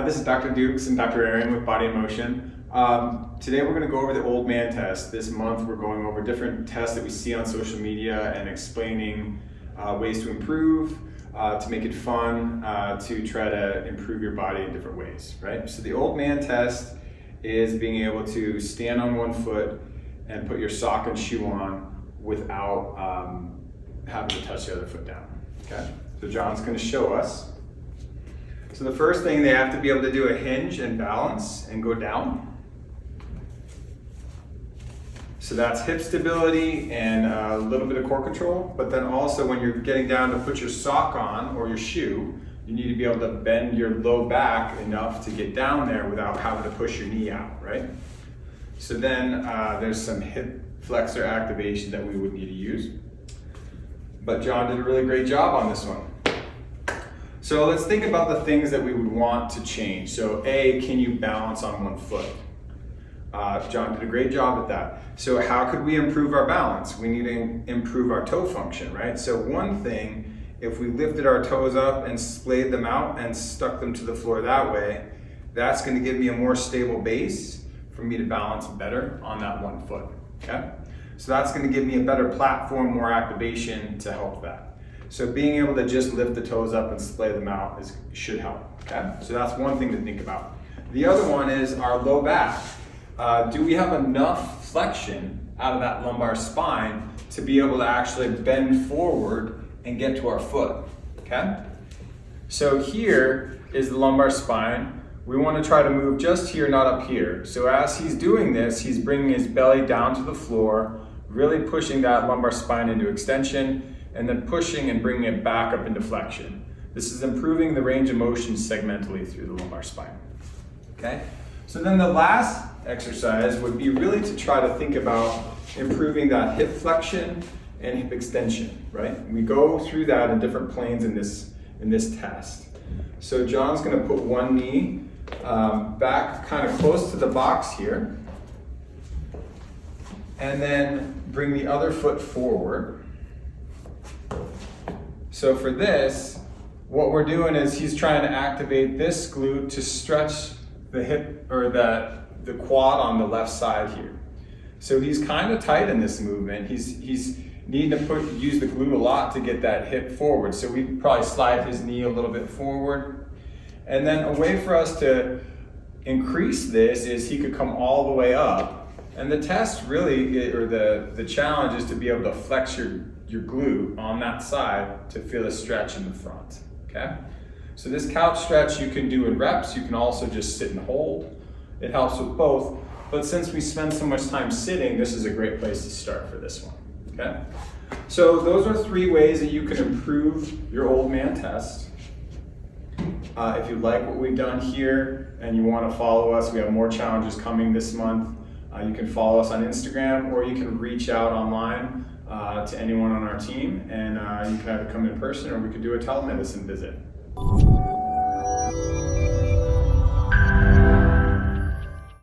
This is Dr. Dukes and Dr. Aaron with Body in Motion. Today we're going to go over the old man test. This month we're going over different tests that we see on social media and explaining ways to improve, to make it fun, to try to improve your body in different ways, right? So the old man test is being able to stand on one foot and put your sock and shoe on without having to touch the other foot down, okay? So John's going to show us. So the first thing, they have to be able to do a hinge and balance and go down. So that's hip stability and a little bit of core control, but then also when you're getting down to put your sock on or your shoe, you need to be able to bend your low back enough to get down there without having to push your knee out, right? So then there's some hip flexor activation that we would need to use. But John did a really great job on this one. So let's think about the things that we would want to change. So A, can you balance on one foot? John did a great job at that. So how could we improve our balance? We need to improve our toe function, right? So one thing, if we lifted our toes up and splayed them out and stuck them to the floor that way, that's going to give me a more stable base for me to balance better on that one foot, okay? So that's going to give me a better platform, more activation to help that. So being able to just lift the toes up and splay them out should help, okay? So that's one thing to think about. The other one is our low back. Do we have enough flexion out of that lumbar spine to be able to actually bend forward and get to our foot, okay? So here is the lumbar spine. We want to try to move just here, not up here. So as he's doing this, he's bringing his belly down to the floor, really pushing that lumbar spine into extension, and then pushing and bringing it back up into flexion. This is improving the range of motion segmentally through the lumbar spine, okay? So then the last exercise would be really to try to think about improving that hip flexion and hip extension, right? We go through that in different planes in this test. So John's gonna put one knee back kind of close to the box here, and then bring the other foot forward. So for this, what we're doing is he's trying to activate this glute to stretch the hip or the quad on the left side here. So he's kind of tight in this movement. He's needing to use the glute a lot to get that hip forward. So we probably slide his knee a little bit forward. And then a way for us to increase this is he could come all the way up. And the test really, or the challenge is to be able to flex your glute on that side to feel a stretch in the front, okay? So this couch stretch you can do in reps. You can also just sit and hold. It helps with both, but since we spend so much time sitting, this is a great place to start for this one, okay? So those are 3 ways that you can improve your old man test. If you like what we've done here and you want to follow us, we have more challenges coming this month. You can follow us on Instagram, or you can reach out online to anyone on our team, and you can either come in person or we could do a telemedicine visit.